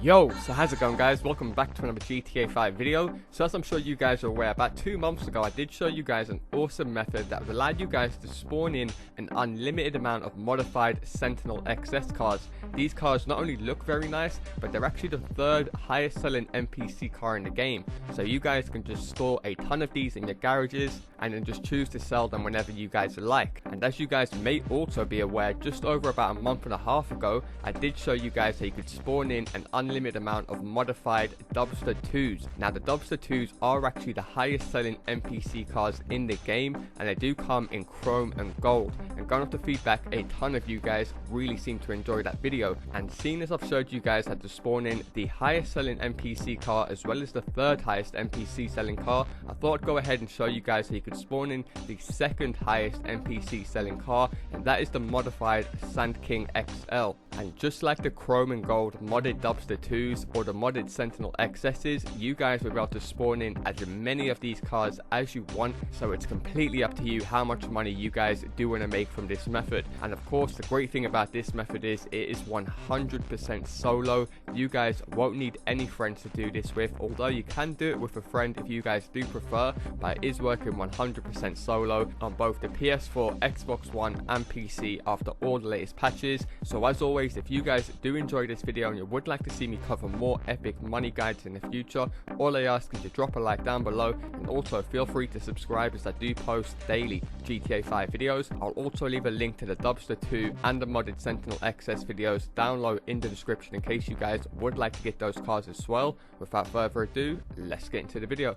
Yo, so how's it going guys? Welcome back to another GTA 5 video. So as I'm sure you guys are aware, about 2 months ago I did show you guys an awesome method that would allow you guys to spawn in an unlimited amount of modified Sentinel XS cars. These cars not only look very nice, but they're actually the 3rd highest selling NPC car in the game. So you guys can just store a ton of these in your garages and then just choose to sell them whenever you guys like. And as you guys may also be aware, just over about a month and a half ago, I did show you guys that you could spawn in an unlimited amount of modified Dubster 2s. Now the Dubster 2s are actually the highest selling NPC cars in the game, and they do come in chrome and gold. And going off the feedback, a ton of you guys really seem to enjoy that video. And seeing as I've showed you guys how to spawn in the highest selling NPC car as well as the 3rd highest NPC selling car, I thought I'd go ahead and show you guys how you could spawn in the 2nd highest NPC selling car, and that is the modified Sandking XL. And just like the chrome and gold modded Dubster 2s or the modded Sentinel XSs, you guys will be able to spawn in as many of these cars as you want, so it's completely up to you how much money you guys do want to make from this method. And of course, the great thing about this method is it is 100% solo. You guys won't need any friends to do this with, although you can do it with a friend if you guys do prefer, but it is working 100% solo on both the PS4, Xbox One and PC after all the latest patches. So as always, if you guys do enjoy this video and you would like to see me cover more epic money guides in the future, all I ask is to drop a like down below, and also feel free to subscribe as I do post daily GTA 5 videos. I'll also leave a link to the Dubster 2 and the modded Sentinel XS videos down low in the description in case you guys would like to get those cars as well. Without further ado, let's get into the video.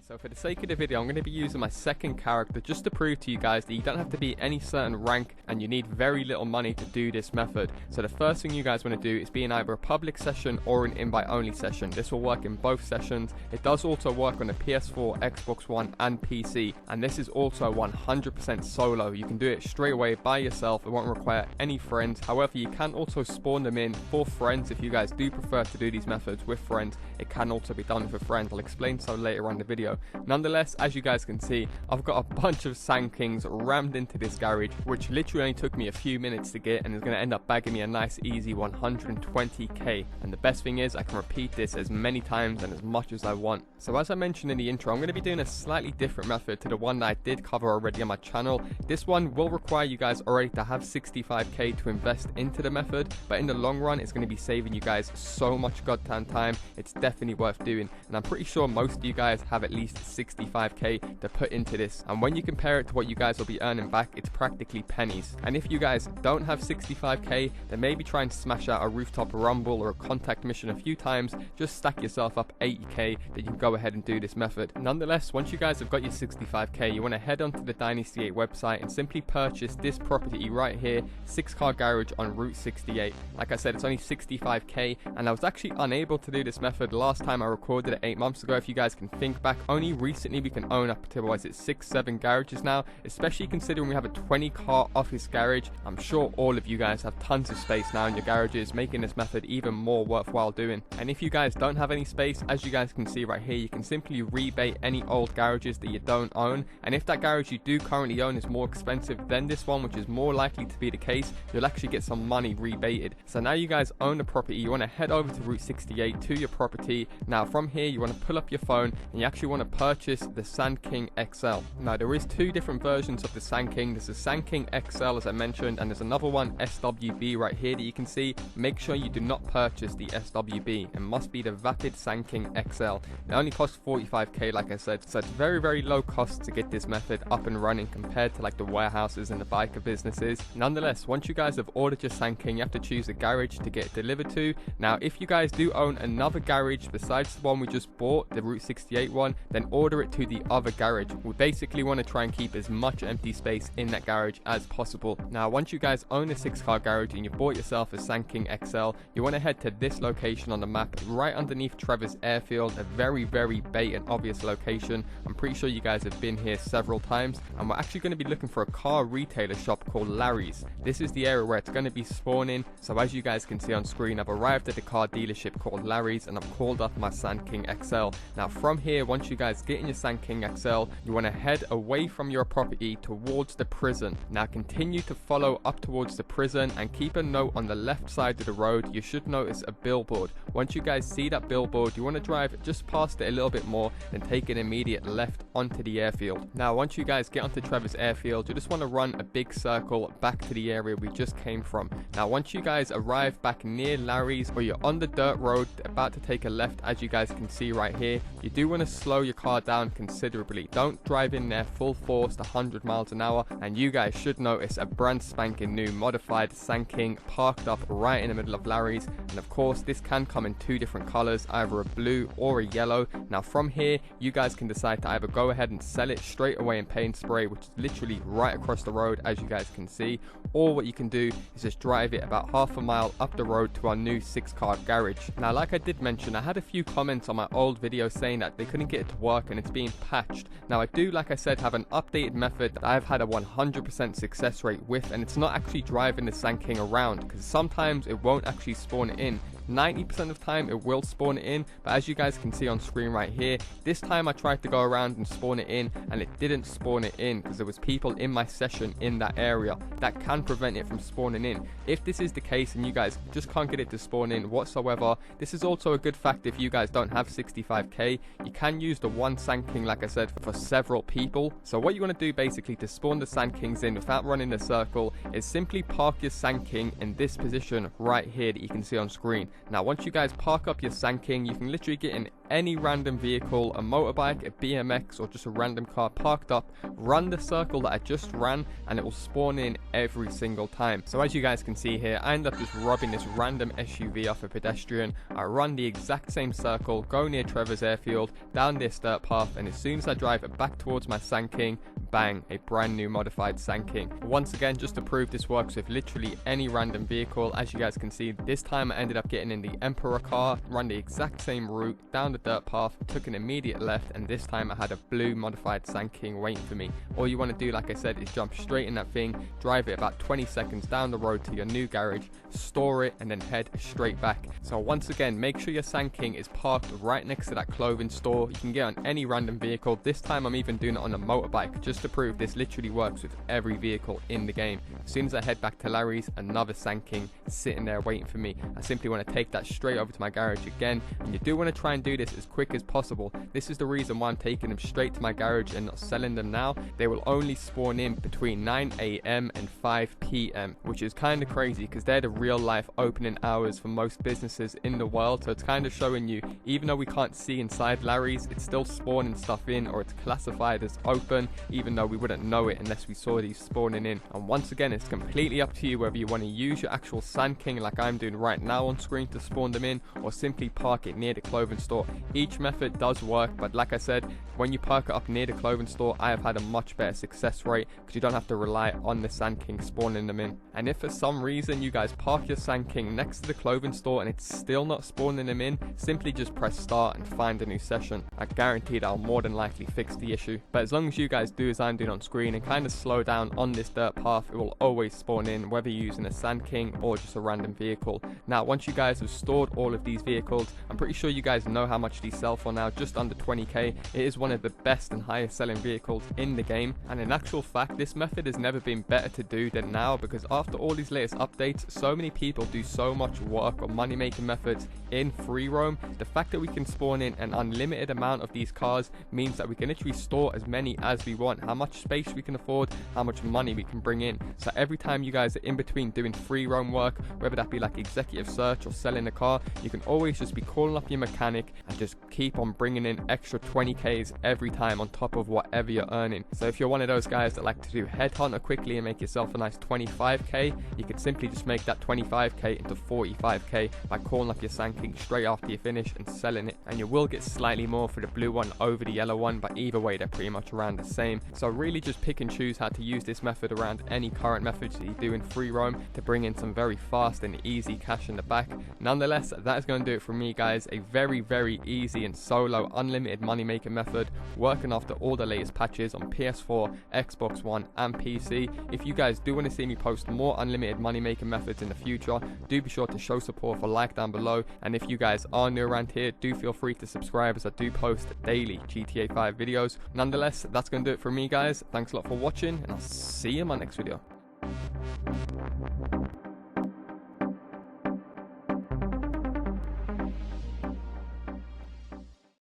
So for the sake of the video, I'm going to be using my 2nd character just to prove to you guys that you don't have to be any certain rank and you need very little money to do this method. So the first thing you guys want to do is be in either a public session or an invite only session. This will work in both sessions. It does also work on the PS4, Xbox One and PC, and this is also 100% solo. You can do it straight away by yourself. It won't require any friends. However, you can also spawn them in for friends if you guys do prefer to do these methods with friends. It can also be done with a friend. I'll explain so later on in the video. Nonetheless, as you guys can see, I've got a bunch of Sandkings rammed into this garage, which literally only took me a few minutes to get, and is going to end up bagging me a nice easy 120k. And the best thing is I can repeat this as many times and as much as I want. So as I mentioned in the intro, I'm going to be doing a slightly different method to the one that I did cover already on my channel. This one will require you guys already to have 65k to invest into the method, but in the long run it's going to be saving you guys so much goddamn time. It's definitely worth doing, and I'm pretty sure most of you guys have at least 65k to put into this, and when you compare it to what you guys will be earning back, it's practically pennies. And if you guys don't have 65k, then maybe try and smash out a rooftop rumble or a contact mission a few times. Just stack yourself up 80k that you can go ahead and do this method. Nonetheless, once you guys have got your 65k, you want to head onto the Dynasty 8 website and simply purchase this property right here, 6-car garage on Route 68. Like I said, it's only 65k, and I was actually unable to do this method last time I recorded it 8 months ago. If you guys can think back, only recently we can own up to, what is it, 6-7 garages now, especially considering we have a 20-car office garage. I'm sure all of you guys have tons of space now in your garages, making this method even more worthwhile doing. And if you guys don't have any space, as you guys can see right here, you can simply rebate any old garages that you don't own, and if that garage you do currently own is more expensive than this one, which is more likely to be the case, you'll actually get some money rebated. So now you guys own the property, you want to head over to Route 68 to your property. Now from here you want to pull up your phone and you actually want to purchase the Sandking XL. Now there is 2 different versions of the Sandking. There's the Sandking XL as I mentioned, and there's another one SWB right here that you can see. Make sure you do not purchase the SWB. It must be the Vapid Sandking XL. It only costs 45k like I said, so it's very low cost to get this method up and running compared to like the warehouses and the biker businesses. Nonetheless, once you guys have ordered your Sandking, you have to choose a garage to get it delivered to. Now if you guys do own another garage besides the one we just bought, the Route 68 one, then order it to the other garage. We basically want to try and keep as much empty space in that garage as possible. Now once you guys own a 6-car garage and you bought yourself a Sandking XL, you want to head to this location on the map right underneath Trevor's Airfield, a very bait and obvious location. I'm pretty sure you guys have been here several times, and we're actually going to be looking for a car retailer shop called Larry's. This is the area where it's going to be spawning. So as you guys can see on screen, I've arrived at the car dealership called Larry's and I've called up my Sandking XL. Now from here, once you guys get in your Sandking XL, you want to head away from your property towards the prison. Now continue to follow up towards the prison and keep a note on the left side of the road. You should notice a billboard. Once you guys see that billboard, you want to drive just past it a little bit more and take an immediate left onto the airfield. Now once you guys get onto Trevor's airfield, you just want to run a big circle back to the area we just came from. Now once you guys arrive back near Larry's, or you're on the dirt road about to take a left, as you guys can see right here, you do want to slow your car down considerably. Don't drive in there full force to 100 miles an hour, and you guys should notice a brand spanking new modified Sandking parked up right in the middle of Larry's. And of course this can come in two different colors, either a blue or a yellow. Now from here you guys can decide to either go ahead and sell it straight away in paint spray, which is literally right across the road as you guys can see, or what you can do is just drive it about half a mile up the road to our new 6-car garage. Now like I did mention, I had a few comments on my old video saying that they couldn't get it to work and it's being patched. Now I do, like I said, have an updated method that I've had a 100% success rate with, and it's not actually driving the Sandking around, because sometimes it won't actually spawn it in. 90% of the time it will spawn it in, but as you guys can see on screen right here, this time I tried to go around and spawn it in and it didn't spawn it in because there was people in my session in that area. That can prevent it from spawning in. If this is the case and you guys just can't get it to spawn in whatsoever, this is also a good fact if you guys don't have 65k. You can use the one Sandking, like I said, for several people. So what you want to do basically to spawn the Sandkings in without running the circle is simply park your Sandking in this position right here that you can see on screen. Now once you guys park up your Sandking, you can literally get in any random vehicle, a motorbike, a BMX, or just a random car parked up, run the circle that I just ran, and it will spawn in every single time. So as you guys can see here, I end up just robbing this random SUV off a pedestrian. I run the exact same circle, go near Trevor's airfield, down this dirt path, and as soon as I drive it back towards my Sandking, bang, a brand new modified Sandking. Once again, just to prove this works with literally any random vehicle, as you guys can see, this time I ended up getting in the Emperor car, run the exact same route, down the dirt path, took an immediate left, and this time I had a blue modified Sandking waiting for me. All you want to do, like I said, is jump straight in that thing, drive it about 20 seconds down the road to your new garage, store it, and then head straight back. So once again, make sure your Sandking is parked right next to that clothing store. You can get on any random vehicle. This time I'm even doing it on a motorbike, just to prove this literally works with every vehicle in the game. As soon as I head back to Larry's, another Sandking sitting there waiting for me. I simply want to take that straight over to my garage again, and you do want to try and do this as quick as possible. This is the reason why I'm taking them straight to my garage and not selling them now. They will only spawn in between 9 AM and 5 PM, which is kind of crazy because they're the real life opening hours for most businesses in the world. So it's kind of showing you, even though we can't see inside Larry's, it's still spawning stuff in, or it's classified as open, even though we wouldn't know it unless we saw these spawning in. And once again, it's completely up to you whether you want to use your actual Sandking like I'm doing right now on screen to spawn them in, or simply park it near the clothing store. Each method does work, but like I said, when you park it up near the clothing store, I have had a much better success rate because you don't have to rely on the Sandking spawning them in. And if for some reason you guys park your Sandking next to the clothing store and it's still not spawning them in, simply just press start and find a new session. I guarantee that I'll more than likely fix the issue. But as long as you guys do as I'm doing on screen and kind of slow down on this dirt path, it will always spawn in, whether you're using a Sandking or just a random vehicle. Now once you guys have stored all of these vehicles, I'm pretty sure you guys know how much these sell for now, just under 20k. It is one of the best and highest selling vehicles in the game, and in actual fact this method has never been better to do than now, because after all these latest updates, so many people do so much work on money making methods in free roam. The fact that we can spawn in an unlimited amount of these cars means that we can literally store as many as we want, how much space we can afford, how much money we can bring in. So every time you guys are in between doing free roam work, whether that be like executive search or selling a car, you can always just be calling up your mechanic and just keep on bringing in extra 20k's every time on top of whatever you're earning. So if you're one of those guys that like to do headhunter quickly and make yourself a nice 25k, you could simply just make that 25k into 45k by calling up your Sandking straight after you finish and selling it. And you will get slightly more for the blue one over the yellow one, but either way they're pretty much around the same. So really just pick and choose how to use this method around any current methods that you do in free roam to bring in some very fast and easy cash in the back. Nonetheless, that is going to do it for me, guys. A very very easy and solo unlimited money making method, working after all the latest patches on PS4, Xbox One and PC. If you guys do want to see me post more unlimited money making methods in the future, do be sure to show support with a like down below, and if you guys are new around here, do feel free to subscribe as I do post daily GTA 5 videos. Nonetheless, that's going to do it for me guys. Thanks a lot for watching, and I'll see you in my next video.